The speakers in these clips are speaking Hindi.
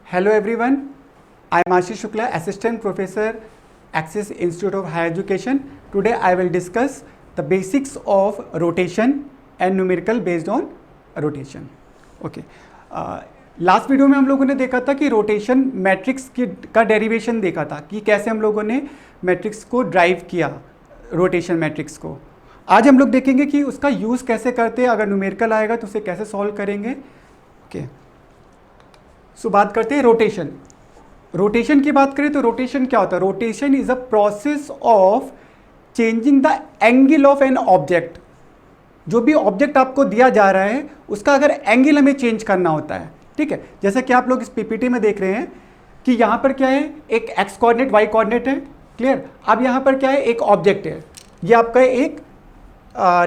Hello everyone, I am Ashish Shukla, Assistant Professor, Axis Institute of Higher Education. Today I will discuss the basics of rotation and numerical based on rotation. Okay. Last video में हम लोगों ने देखा था कि रोटेशन मैट्रिक्स का डेरिवेशन देखा था कि कैसे हम लोगों ने मैट्रिक्स को ड्राइव किया, रोटेशन मैट्रिक्स को। आज हम लोग देखेंगे कि उसका यूज़ कैसे करते हैं, अगर न्यूमेरिकल आएगा तो उसे कैसे सॉल्व करेंगे। ओके, सो बात करते हैं रोटेशन। रोटेशन की बात करें तो रोटेशन क्या होता है? Rotation is a process of changing the angle of an object. जो भी ऑब्जेक्ट आपको दिया जा रहा है उसका अगर एंगल हमें चेंज करना होता है, ठीक है। जैसे कि आप लोग इस पीपीटी में देख रहे हैं कि यहाँ पर क्या है, एक एक्स कोऑर्डिनेट वाई कोऑर्डिनेट है, क्लियर। अब यहाँ पर क्या है, एक ऑब्जेक्ट है, ये आपका एक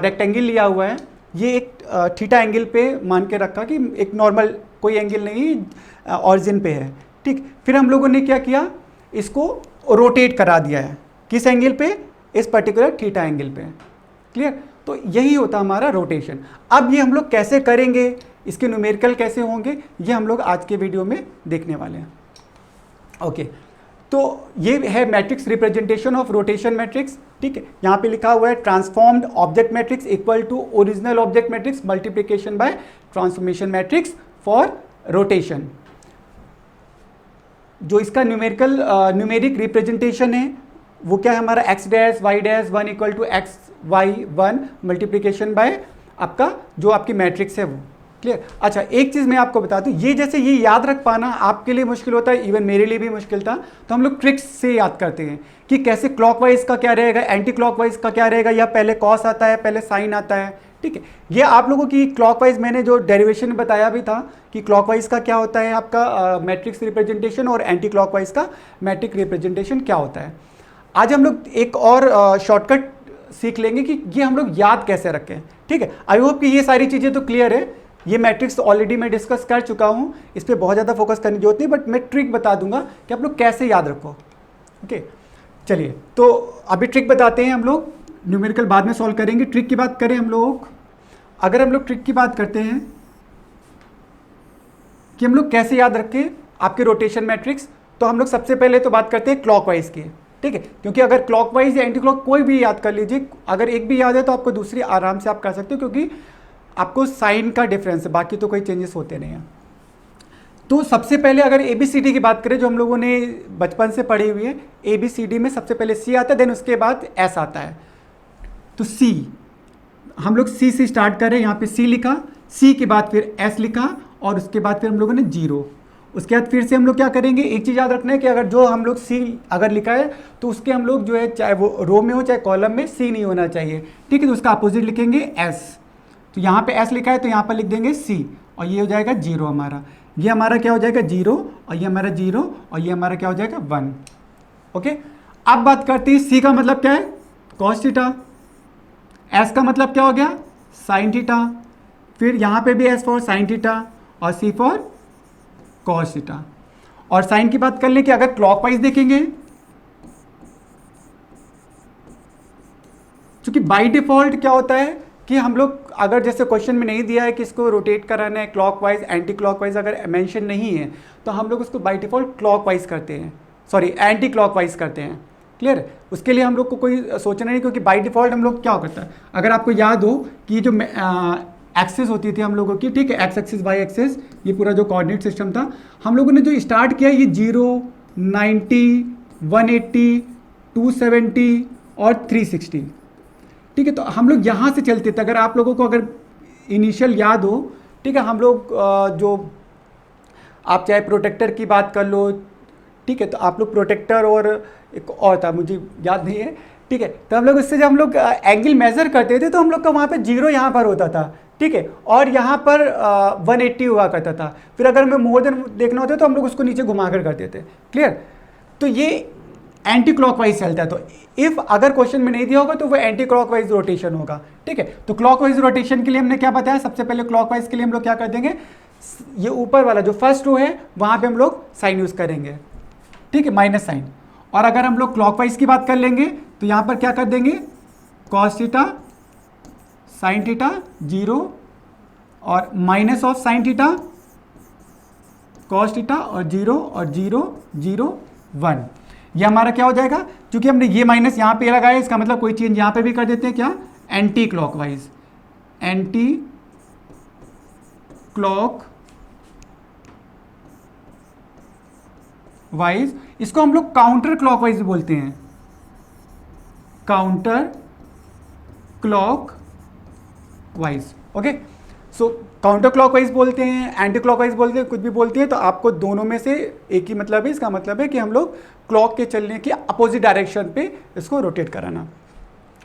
रेक्टेंगल लिया हुआ है, ये एक थीटा एंगल पे मान के रखा कि एक नॉर्मल कोई एंगल नहीं ऑरिजिन पे है, ठीक। फिर हम लोगों ने क्या किया, इसको रोटेट करा दिया है, किस एंगल पे, इस पर्टिकुलर थीटा एंगल पे, क्लियर। तो यही होता हमारा रोटेशन। अब ये हम लोग कैसे करेंगे, इसके न्यूमेरिकल कैसे होंगे, ये हम लोग आज के वीडियो में देखने वाले हैं। ओके, तो ये है matrix representation of rotation matrix, ठीक है। यहाँ पे लिखा हुआ है transformed object matrix equal to original object matrix multiplication by transformation matrix for rotation. जो इसका न्यूमेरिक रिप्रेजेंटेशन है वो क्या है हमारा, x dash y dash 1 equal to x y 1 multiplication by आपका जो आपकी मैट्रिक्स है वो, क्लियर। अच्छा, एक चीज़ मैं आपको बता दूं, ये जैसे ये याद रख पाना आपके लिए मुश्किल होता है, इवन मेरे लिए भी मुश्किल था, तो हम लोग ट्रिक्स से याद करते हैं कि कैसे क्लॉकवाइज का क्या रहेगा, एंटी क्लॉकवाइज का क्या रहेगा, या पहले कॉस आता है पहले साइन आता है, ठीक है। ये आप लोगों की क्लॉकवाइज मैंने जो डेरिवेशन में बताया भी था कि क्लॉकवाइज का क्या होता है आपका मैट्रिक्स रिप्रेजेंटेशन और एंटी क्लॉकवाइज का मैट्रिक रिप्रेजेंटेशन क्या होता है। आज हम लोग एक और शॉर्टकट सीख लेंगे कि ये हम लोग याद कैसे रखें, ठीक है। आई होप कि ये सारी चीज़ें तो क्लियर है। ये मैट्रिक्स ऑलरेडी मैं डिस्कस कर चुका हूँ, इस पर बहुत ज़्यादा फोकस करने की जरूरत नहीं, बट मैं ट्रिक बता दूंगा कि आप लोग कैसे याद रखो। ओके, चलिए तो अभी ट्रिक बताते हैं हम लोग, न्यूमेरिकल बाद में सॉल्व करेंगे। ट्रिक की बात करें हम लोग, अगर हम लोग ट्रिक की बात करते हैं कि हम लोग कैसे याद रखें आपके रोटेशन मैट्रिक्स, तो हम लोग सबसे पहले तो बात करते हैं क्लॉकवाइज की, ठीक है। क्योंकि अगर क्लॉकवाइज या एंटी क्लॉक कोई भी याद कर लीजिए, अगर एक भी याद है तो आपको दूसरी आराम से आप कर सकते हो, क्योंकि आपको साइन का डिफरेंस है, बाकी तो कोई चेंजेस होते नहीं हैं। तो सबसे पहले अगर ABCD की बात करें जो हम लोगों ने बचपन से पढ़ी हुई है, ABCD में सबसे पहले C आता है, देन उसके बाद S आता है। तो C, हम लोग C से स्टार्ट कर रहे हैं, यहाँ पे C लिखा, C के बाद फिर S लिखा, और उसके बाद फिर हम लोगों ने 0। उसके बाद फिर से हम लोग क्या करेंगे, एक चीज़ याद रखना है कि अगर जो हम लोग C अगर लिखा है तो उसके हम लोग जो है, चाहे वो रो में हो चाहे कॉलम में, C नहीं होना चाहिए, ठीक है। तो उसका अपोजिट लिखेंगे S। तो यहाँ पे S लिखा है तो यहाँ पर लिख देंगे C, और ये हो जाएगा 0 हमारा, ये हमारा क्या हो जाएगा 0, और ये हमारा 0, और ये हमारा क्या हो जाएगा 1। ओके, अब बात करते हैं C का मतलब क्या है, cos थीटा। S का मतलब क्या हो गया, sin थीटा। फिर यहाँ पे भी S फॉर sin थीटा और C फॉर cos थीटा। और साइन की बात कर लें कि अगर क्लॉकवाइज देखेंगे, क्योंकि बाय डिफॉल्ट क्या होता है कि हम लोग अगर जैसे क्वेश्चन में नहीं दिया है कि इसको रोटेट कराना है क्लॉकवाइज एंटी क्लॉकवाइज, अगर मेंशन नहीं है तो हम लोग उसको बाय डिफॉल्ट क्लॉकवाइज करते हैं, सॉरी एंटी क्लॉकवाइज करते हैं, क्लियर। उसके लिए हम लोग को कोई सोचना नहीं, क्योंकि बाय डिफॉल्ट हम लोग क्या करता है, अगर आपको याद हो कि जो एक्सेस होती थी हम लोगों की, ठीक है, एक्स एक्सिस वाई एक्सेस, ये पूरा जो कोऑर्डिनेट सिस्टम था, हम लोगों ने जो स्टार्ट किया ये 0, 90, 180, 270 और 360, ठीक है। तो हम लोग यहाँ से चलते थे, अगर आप लोगों को अगर इनिशियल याद हो, ठीक है, हम लोग जो आप चाहे प्रोटेक्टर की बात कर लो, ठीक है, तो आप लोग प्रोटेक्टर और एक और था मुझे याद नहीं है, ठीक है। तो हम लोग उससे जब हम लोग एंगल मेजर करते थे तो हम लोग का वहाँ पे 0 यहाँ पर होता था, ठीक है, और यहाँ पर 180 हुआ करता था। फिर अगर हमें मोर देन देखना होता तो हम लोग उसको नीचे घुमा कर करते थे, क्लियर। तो ये एंटी क्लॉकवाइज चलता है। तो इफ अगर क्वेश्चन में नहीं दिया होगा तो वो एंटी क्लॉकवाइज रोटेशन होगा, ठीक है। तो क्लॉकवाइज रोटेशन के लिए हमने क्या बताया, सबसे पहले क्लॉकवाइज के लिए हम लोग क्या कर देंगे, ये ऊपर वाला जो फर्स्ट रो है वहाँ पे हम लोग साइन यूज करेंगे, ठीक है, माइनस साइन। और अगर हम लोग क्लॉकवाइज की बात कर लेंगे तो यहाँ पर क्या कर देंगे, कॉस थीटा साइन थीटा 0 और minus of sine theta cos theta और 0 और 0 0 1। ये हमारा क्या हो जाएगा, क्योंकि हमने ये माइनस यहाँ पे लगाया, इसका मतलब कोई चेंज यहाँ पे भी कर देते हैं, क्या, anti clockwise, anti clock wise. इसको हम लोग काउंटर क्लॉकवाइज भी बोलते हैं, काउंटर क्लॉक वाइज। ओके, सो काउंटर क्लॉकवाइज बोलते हैं, एंटी क्लॉकवाइज बोलते हैं, कुछ भी बोलते हैं, तो आपको दोनों में से एक ही मतलब है। इसका मतलब है कि हम लोग क्लॉक के चलने की अपोजिट डायरेक्शन पे इसको रोटेट कराना।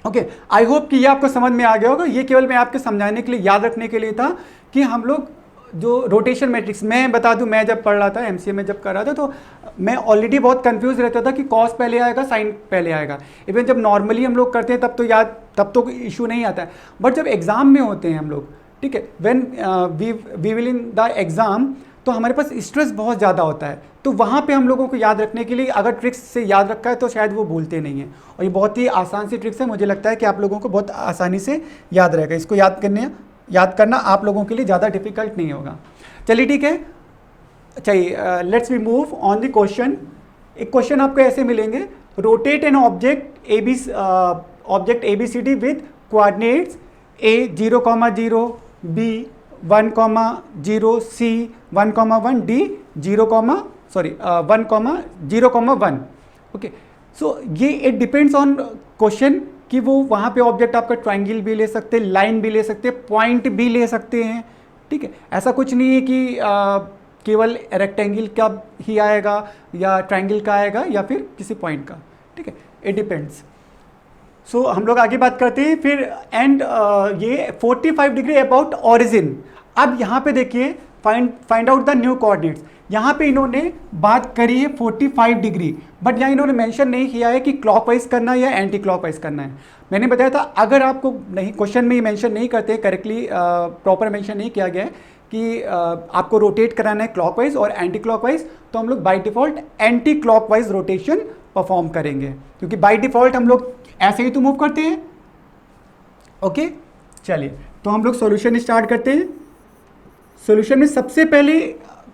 ओके, आई होप कि ये आपको समझ में आ गया होगा। ये केवल मैं आपके समझाने के लिए, याद रखने के लिए था कि हम लोग जो रोटेशन मैट्रिक्स, मैं बता दूं, मैं जब पढ़ रहा था एमसीए में, जब कर रहा था, तो मैं ऑलरेडी बहुत कंफ्यूज रहता था कि कॉस पहले आएगा साइन पहले आएगा। इवन जब नॉर्मली हम लोग करते हैं तब तो याद, तब तो कोई इशू नहीं आता है, बट जब एग्जाम में होते हैं हम लोग, ठीक है, when we will in the exam, तो हमारे पास स्ट्रेस बहुत ज़्यादा होता है। तो वहाँ पे हम लोगों को याद रखने के लिए अगर ट्रिक्स से याद रखा है तो शायद वो भूलते नहीं हैं। और ये बहुत ही आसान सी ट्रिक्स है, मुझे लगता है कि आप लोगों को बहुत आसानी से याद रहेगा। इसको याद करना आप लोगों के लिए ज़्यादा डिफिकल्ट नहीं होगा। चलिए ठीक है, चाहिए let's we move on the question. एक क्वेश्चन आपको ऐसे मिलेंगे, rotate an object ABCD with coordinates A 0,0, B 1,0, C 1,1, D 1,0,1। Okay, so ये इट डिपेंड्स ऑन क्वेश्चन कि वो वहाँ पे ऑब्जेक्ट आपका ट्रायंगल भी ले सकते हैं, लाइन भी ले सकते हैं, पॉइंट भी ले सकते हैं। ठीक है, ऐसा कुछ नहीं है कि केवल रेक्टेंगल का ही आएगा या ट्रायंगल का आएगा या फिर किसी पॉइंट का। ठीक है, इट डिपेंड्स। सो हम लोग आगे बात करते हैं फिर। एंड ये 45 डिग्री अबाउट ऑरिजिन। अब यहाँ पे देखिए, find out the new coordinates. यहाँ पे इन्होंने बात करी है 45 डिग्री, बट यहाँ इन्होंने मेंशन नहीं किया है कि क्लॉकवाइज करना है या एंटी क्लॉकवाइज करना है। मैंने बताया था, अगर आपको नहीं, क्वेश्चन में ही मेंशन नहीं करते करेक्टली, प्रॉपर मेंशन नहीं किया गया है कि आपको रोटेट कराना है क्लॉकवाइज और एंटी क्लॉकवाइज, तो हम लोग by default anti clockwise rotation perform करेंगे, क्योंकि बाय डिफॉल्ट हम लोग ऐसे ही तो मूव करते हैं। ओके, चलिए तो हम लोग सॉल्यूशन स्टार्ट करते हैं। सॉल्यूशन में सबसे पहले,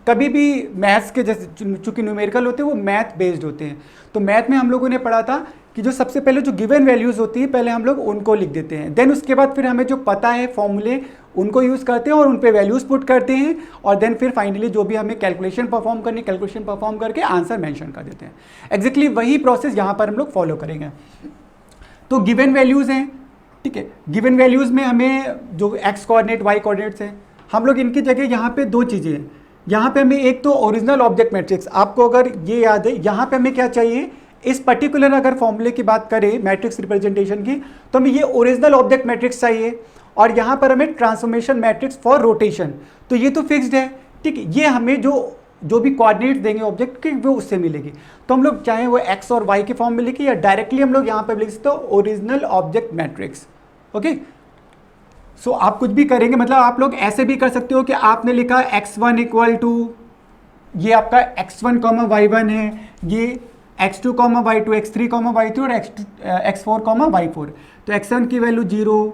कभी भी मैथ्स के जैसे चूंकि न्यूमेरिकल होते हैं वो मैथ बेस्ड होते हैं, तो मैथ में हम लोगों ने पढ़ा था कि जो सबसे पहले जो गिवन वैल्यूज़ होती है पहले हम लोग उनको लिख देते हैं, देन उसके बाद फिर हमें जो पता है फॉर्मूले उनको यूज़ करते हैं और उन पे वैल्यूज़ पुट करते हैं, और देन फिर फाइनली जो भी हमें कैलकुलेशन परफॉर्म करनी, कैलकुलेशन परफॉर्म करके आंसर मेंशन कर देते हैं। एग्जैक्टली वही प्रोसेस यहाँ पर हम लोग फॉलो करेंगे। तो गिवन वैल्यूज़ हैं, ठीक है, गिवन वैल्यूज़ में हमें जो एक्स कोऑर्डिनेट, वाई कोऑर्डिनेट्स हैं, हम लोग इनकी जगह यहाँ पे दो चीज़ें हैं। यहाँ पे हमें एक तो ओरिजिनल ऑब्जेक्ट मैट्रिक्स, आपको अगर ये याद है, यहाँ पे हमें क्या चाहिए, इस पर्टिकुलर अगर फॉर्मूले की बात करें मैट्रिक्स रिप्रेजेंटेशन की, तो हमें ये ओरिजिनल ऑब्जेक्ट मैट्रिक्स चाहिए, और यहाँ पर हमें ट्रांसफॉर्मेशन मैट्रिक्स फॉर रोटेशन, तो ये तो फिक्स्ड है। ठीक है, ये हमें जो भी कोऑर्डिनेट देंगे ऑब्जेक्ट के वो उससे मिलेगी। तो हम लोग चाहे वो एक्स और वाई के फॉर्म में लिखे या डायरेक्टली हम लोग यहाँ पर लिख सकते हो ओरिजिनल ऑब्जेक्ट मैट्रिक्स। ओके, सो आप कुछ भी करेंगे, मतलब आप लोग ऐसे भी कर सकते हो कि आपने लिखा x1 इक्वल टू, ये आपका x1, y1 है, ये x2, y2, x3, y3 और x4, y4। तो x1 की वैल्यू 0,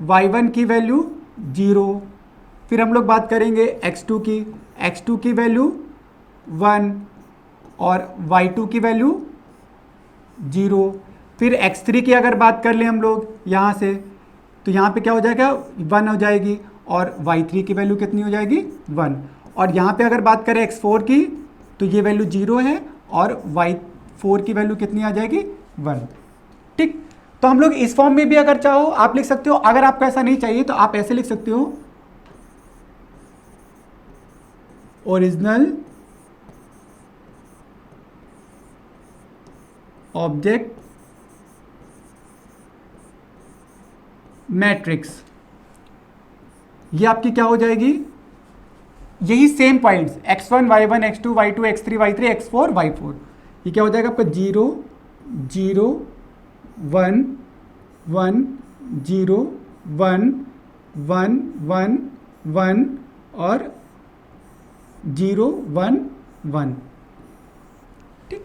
y1 की वैल्यू 0, फिर हम लोग बात करेंगे x2 की वैल्यू 1 और y2 की वैल्यू 0। फिर x3 की अगर बात कर लें हम लोग यहाँ से, तो यहाँ पे क्या हो जाएगा, 1 हो जाएगी, और y3 की वैल्यू कितनी हो जाएगी, 1। और यहाँ पे अगर बात करें x4 की, तो ये वैल्यू 0 है और y4 की वैल्यू कितनी आ जाएगी, 1। ठीक, तो हम लोग इस फॉर्म में भी अगर चाहो आप लिख सकते हो। अगर आपको ऐसा नहीं चाहिए तो आप ऐसे लिख सकते हो, ओरिजिनल ऑब्जेक्ट मैट्रिक्स, ये आपकी क्या हो जाएगी, यही same points x1, y1, x2, y2, x3, y3, x4, y4, ये क्या हो जाएगा आपका 0, 0, 1, 1, 0, 1, 1, 1, 1 और 0, 1, 1। ठीक,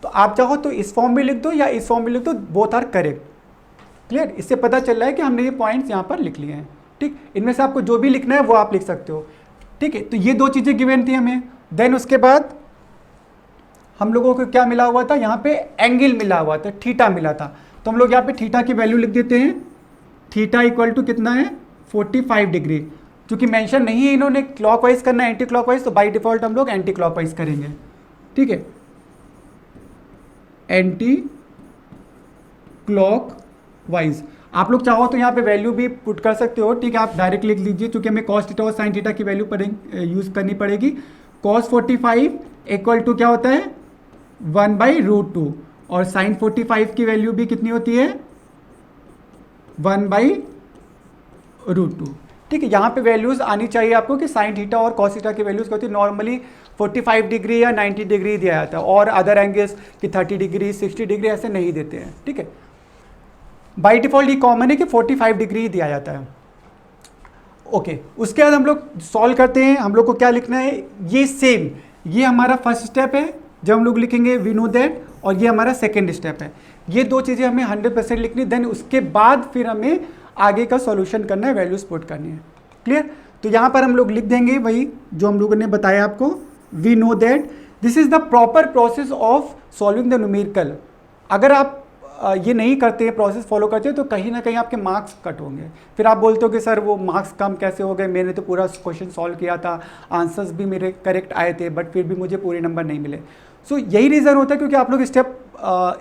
तो आप चाहो तो इस फॉर्म में लिख दो या इस फॉर्म में लिख दो, बोथ आर करेक्ट। क्लियर, इससे पता चल रहा है कि हमने ये पॉइंट्स यहाँ पर लिख लिए हैं। ठीक, इनमें से आपको जो भी लिखना है वो आप लिख सकते हो। ठीक है, तो ये दो चीज़ें गिवन थी हमें। देन उसके बाद हम लोगों को क्या मिला हुआ था, यहाँ पे एंगल मिला हुआ था, थीटा मिला था। तो हम लोग यहाँ पे थीटा की वैल्यू लिख देते हैं। थीटा इक्वल टू कितना है, 45 डिग्री। क्योंकि मेंशन नहीं है इन्होंने क्लॉकवाइज करना है एंटी क्लॉकवाइज, तो बाय डिफॉल्ट हम लोग एंटी क्लॉकवाइज करेंगे। ठीक है, एंटी क्लॉकवाइज। आप लोग चाहो तो यहाँ पे वैल्यू भी पुट कर सकते हो। ठीक है, आप डायरेक्ट लिख लीजिए, क्योंकि हमें कॉस थीटा और साइन थीटा की वैल्यू यूज करनी पड़ेगी। कॉस 45 इक्वल टू क्या होता है, 1/√2, और साइन 45 की वैल्यू भी कितनी होती है, 1/√2। ठीक है, यहाँ पे वैल्यूज आनी चाहिए आपको कि साइन थीटा और कॉस थीटा की वैल्यूज होती है। नॉर्मली 45 डिग्री या 90 डिग्री दिया जाता है, और अदर एंगल्स कि 30 डिग्री 60 डिग्री ऐसे नहीं देते हैं। ठीक है, बाई डिफॉल्ट ये कॉमन है कि 45 डिग्री दिया जाता है। ओके, उसके बाद हम लोग सॉल्व करते हैं। हम लोग को क्या लिखना है, ये सेम, ये हमारा फर्स्ट स्टेप है जब हम लोग लिखेंगे वी नो दैट, और ये हमारा सेकेंड स्टेप है। ये दो चीज़ें हमें 100% लिखनी, देन उसके बाद फिर हमें आगे का सॉल्यूशन करना है, वैल्यूज पुट करनी है। क्लियर? तो यहाँ पर हम लोग लिख देंगे वही जो हम लोगों ने बताया आपको, we know that this is the proper process of solving the numerical. अगर आप ये नहीं करते हैं, प्रोसेस फॉलो करते हैं, तो कहीं ना कहीं आपके मार्क्स कट होंगे। फिर आप बोलते हो कि सर वो मार्क्स कम कैसे हो गए, मैंने तो पूरा क्वेश्चन सॉल्व किया था, आंसर्स भी मेरे करेक्ट आए थे, बट फिर भी मुझे पूरे नंबर नहीं मिले। सो यही रीज़न होता है, क्योंकि आप लोग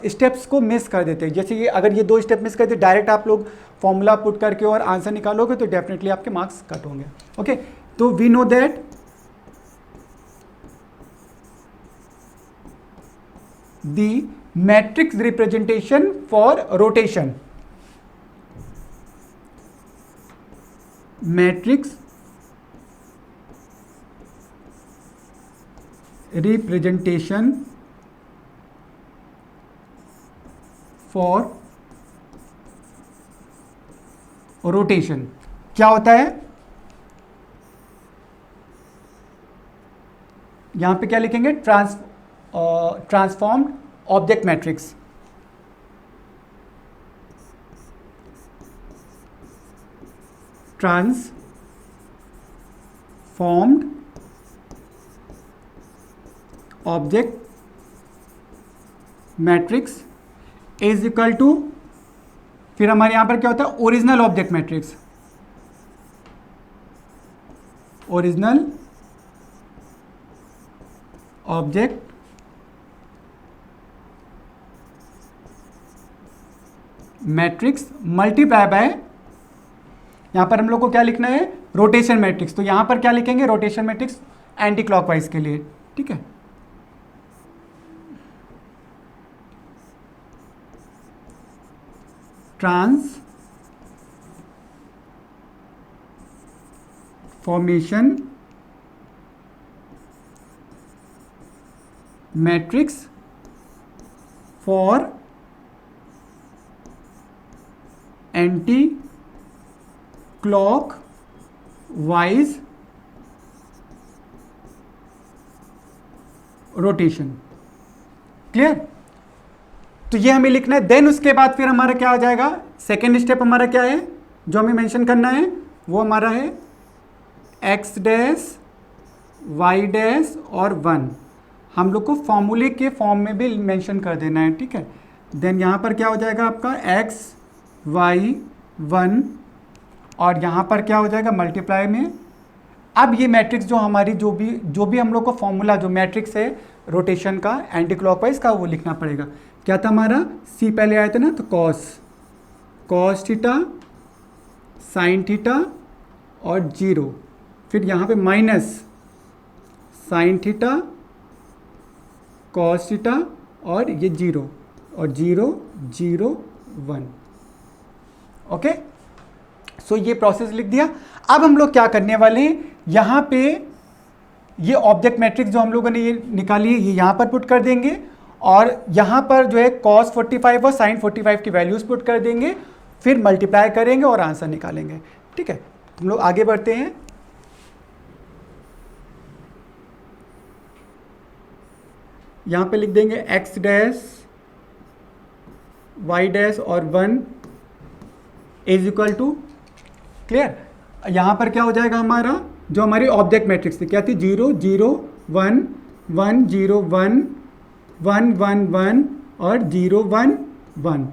स्टेप्स को मिस कर देते हैं। जैसे कि अगर ये दो स्टेप मिस करते, डायरेक्ट आप लोग फॉर्मूला पुट करके और आंसर निकालोगे, तो डेफिनेटली आपके मार्क्स कट होंगे। ओके, तो we know that the matrix representation for rotation, matrix representation for rotation क्या होता है, यहां पे क्या लिखेंगे, transformed object matrix. Transformed object matrix is equal to, फिर हमारे यहां पर क्या होता है, original object matrix, original object matrix multiply by, यहां पर हम लोग को क्या लिखना है, रोटेशन मैट्रिक्स। तो यहां पर क्या लिखेंगे, रोटेशन मैट्रिक्स एंटी क्लॉकवाइज के लिए। ठीक है, transformation matrix for anti clockwise rotation. Clear? तो ये हमें लिखना है। देन उसके बाद फिर हमारा क्या आ जाएगा, सेकेंड स्टेप हमारा क्या है जो हमें मेंशन करना है, वो हमारा है x डैश y डैश और 1। हम लोग को फॉर्मूले के फॉर्म में भी मेंशन कर देना है। ठीक है, देन यहाँ पर क्या हो जाएगा आपका x y 1, और यहाँ पर क्या हो जाएगा मल्टीप्लाई में। अब ये मैट्रिक्स जो हमारी जो भी हम लोग को फॉर्मूला जो मैट्रिक्स है रोटेशन का एंटी क्लॉकवाइज का, वो लिखना पड़ेगा। क्या था हमारा, c पहले आया था ना, तो कॉस थीटा साइन थीटा और 0, फिर यहाँ पे minus sine theta cos theta और ये 0 और 0 0 1। ओके, सो ये प्रोसेस लिख दिया। अब हम लोग क्या करने वाले हैं, यहाँ पे ये ऑब्जेक्ट मैट्रिक्स जो हम लोगों ने ये निकाली है, ये यहाँ पर पुट कर देंगे, और यहाँ पर जो है cos 45 और sin 45 की वैल्यूज पुट कर देंगे, फिर मल्टीप्लाई करेंगे और आंसर निकालेंगे। ठीक है, हम लोग आगे बढ़ते हैं। यहाँ पे लिख देंगे x डैश y डैश और 1 इज इक्वल टू, क्लियर, यहाँ पर क्या हो जाएगा हमारा जो हमारी ऑब्जेक्ट मैट्रिक्स थी क्या थी, 0 0 1 1 0 1 1 1 1 और 0 1 1।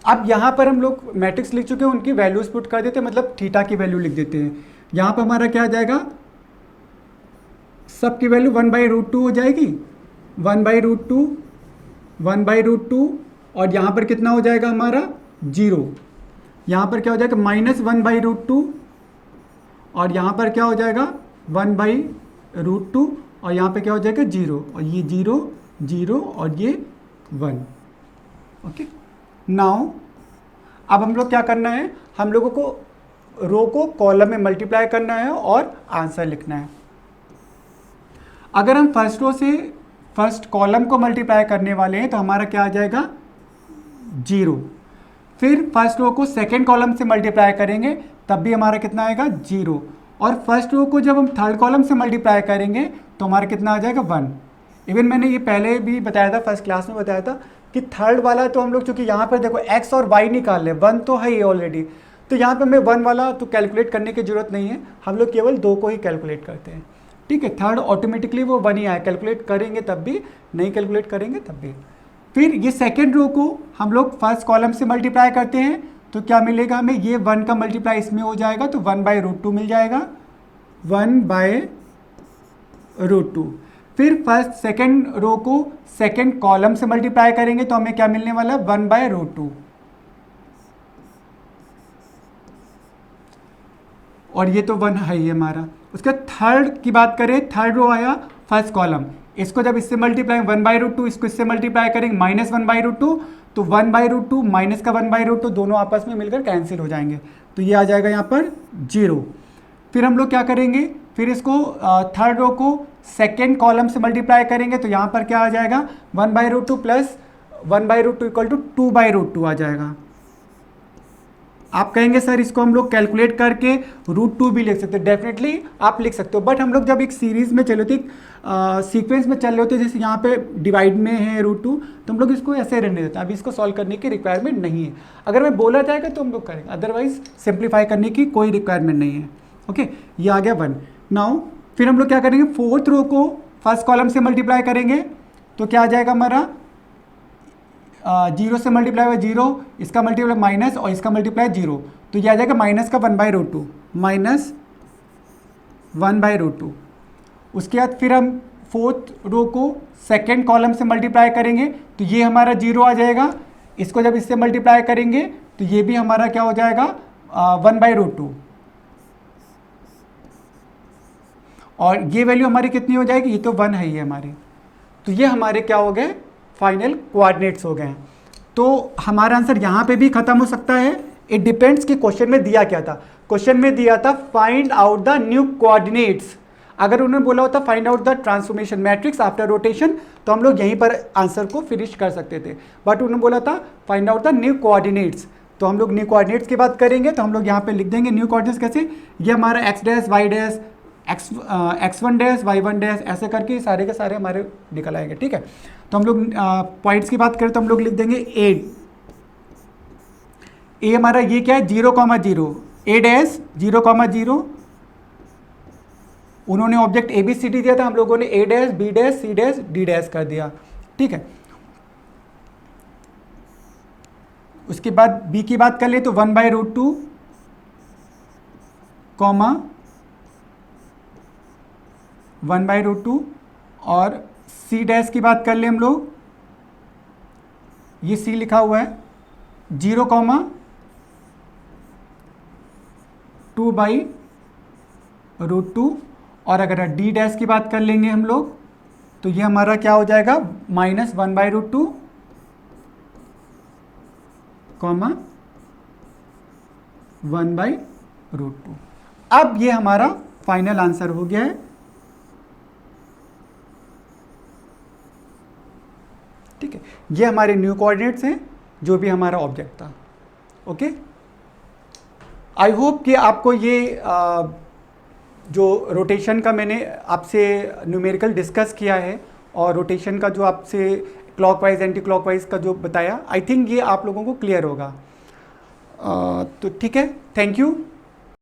अब यहाँ पर हम लोग मैट्रिक्स लिख चुके हैं, उनकी वैल्यूज पुट कर देते हैं, मतलब थीटा की वैल्यू लिख देते हैं। यहाँ पर हमारा क्या आ जाएगा, सबकी वैल्यू 1/√2 हो जाएगी, 1/√2 1/√2, और यहाँ पर कितना हो जाएगा हमारा 0। यहाँ पर क्या हो जाएगा -1/√2, और यहाँ पर क्या हो जाएगा 1/√2, और यहाँ पे क्या हो जाएगा 0, और ये 0 0 और ये 1। ओके, नाउ अब हम लोग क्या करना है, हम लोगों को रो को कॉलम में मल्टीप्लाई करना है और आंसर लिखना है। अगर हम फर्स्ट रो से फर्स्ट कॉलम को मल्टीप्लाई करने वाले हैं तो हमारा क्या आ जाएगा 0। फिर फर्स्ट रो को सेकेंड कॉलम से मल्टीप्लाई करेंगे तब भी हमारा कितना आएगा 0, और फर्स्ट रो को जब हम थर्ड कॉलम से मल्टीप्लाई करेंगे तो हमारा कितना आ जाएगा 1। इवन मैंने ये पहले भी बताया था, फर्स्ट क्लास में बताया था कि थर्ड वाला तो हम लोग चूंकि यहाँ पर देखो x और y निकाल लें, 1 तो है ही ऑलरेडी, तो यहाँ पे हमें 1 वाला तो कैलकुलेट करने की जरूरत नहीं है, हम लोग केवल 2 को ही कैलकुलेट करते हैं। ठीक है, थर्ड ऑटोमेटिकली वो 1 ही आए, कैलकुलेट करेंगे तब भी, नहीं कैलकुलेट करेंगे तब भी। फिर ये सेकेंड रो को हम लोग फर्स्ट कॉलम से मल्टीप्लाई करते हैं तो क्या मिलेगा हमें, ये 1 का मल्टीप्लाई इसमें हो जाएगा तो 1/√2 मिल जाएगा, 1/√2। फिर फर्स्ट सेकेंड रो को सेकेंड कॉलम से मल्टीप्लाई करेंगे तो हमें क्या मिलने वाला है 1/√2, और ये तो 1 है ही हमारा। उसके थर्ड की बात करें, थर्ड रो आया फर्स्ट कॉलम, इसको जब इससे मल्टीप्लाई 1/√2, इसको इससे मल्टीप्लाई करेंगे -1/√2, तो 1/√2 माइनस का 1/√2 दोनों आपस में मिलकर कैंसिल हो जाएंगे, तो ये आ जाएगा यहाँ पर 0। फिर हम लोग क्या करेंगे, फिर इसको थर्ड रो को सेकेंड कॉलम से मल्टीप्लाई करेंगे तो यहाँ पर क्या आ जाएगा 1/√2 प्लस 1/√2 इक्वल टू 2/√2 आ जाएगा। आप कहेंगे सर इसको हम लोग कैलकुलेट करके √2 भी लिख सकते हैं, डेफिनेटली आप लिख सकते हो, बट हम लोग जब एक सीरीज में चले होते, सीक्वेंस में चल रहे होते, जैसे यहाँ पे डिवाइड में है √2, तो हम लोग इसको ऐसे रहने देते हैं, अभी इसको सॉल्व करने की रिक्वायरमेंट नहीं है। अगर मैं बोला जाएगा तो हम लोग करेंगे, अदरवाइज सिंप्लीफाई करने की कोई रिक्वायरमेंट नहीं है। ओके, ये आ गया 1। नाउ फिर हम लोग क्या करेंगे, फोर्थ रो को फर्स्ट कॉलम से मल्टीप्लाई करेंगे तो क्या आ जाएगा हमारा 0 से मल्टीप्लाई हुआ 0, इसका मल्टीप्लाई माइनस और इसका मल्टीप्लाई 0, तो ये आ जाएगा माइनस का 1/√2, माइनस 1/√2। उसके बाद फिर हम फोर्थ रो को सेकेंड कॉलम से मल्टीप्लाई करेंगे तो ये हमारा 0 आ जाएगा, इसको जब इससे मल्टीप्लाई करेंगे तो ये भी हमारा क्या हो जाएगा 1/√2, और ये वैल्यू हमारी कितनी हो जाएगी, ये तो 1 है ही हमारी। तो ये हमारे क्या हो गए, फाइनल कोऑर्डिनेट्स हो गए हैं। तो हमारा आंसर यहाँ पे भी खत्म हो सकता है, इट डिपेंड्स कि क्वेश्चन में दिया क्या था। क्वेश्चन में दिया था find out the new coordinates, अगर उन्होंने बोला होता find out the transformation matrix after rotation तो हम लोग यहीं पर आंसर को फिनिश कर सकते थे, बट उन्होंने बोला था find out the new coordinates, तो हम लोग न्यू कोऑर्डिनेट्स की बात करेंगे तो हम लोग यहाँ पे लिख देंगे न्यू कोऑर्डिनेट्स कैसे, ये हमारा x dash y dash x1 dash y1 dash ऐसे करके सारे के सारे हमारे निकल आएंगे। ठीक है, तो हम लोग पॉइंट्स की बात करें तो हम लोग लिख देंगे ए हमारा ये क्या है 0,0, ए डैश 0,0, उन्होंने object A B C D दिया था, हम लोगों ने A dash B dash C dash D dash कर दिया। ठीक है, उसके बाद बी की बात कर ले तो 1/√2 कॉमा 1/√2, और सी डैश की बात कर ले हम लोग, ये सी लिखा हुआ है 0,2/√2, और अगर डी डैश की बात कर लेंगे हम लोग तो ये हमारा क्या हो जाएगा -1/√2 कॉमा 1/√2। अब ये हमारा फाइनल आंसर हो गया है। ठीक है, ये हमारे न्यू कोऑर्डिनेट्स हैं जो भी हमारा ऑब्जेक्ट था। ओके, आई होप कि आपको ये जो रोटेशन का मैंने आपसे न्यूमेरिकल डिस्कस किया है और रोटेशन का जो आपसे क्लॉकवाइज एंटी क्लॉकवाइज का जो बताया, आई थिंक ये आप लोगों को क्लियर होगा। तो ठीक है, थैंक यू।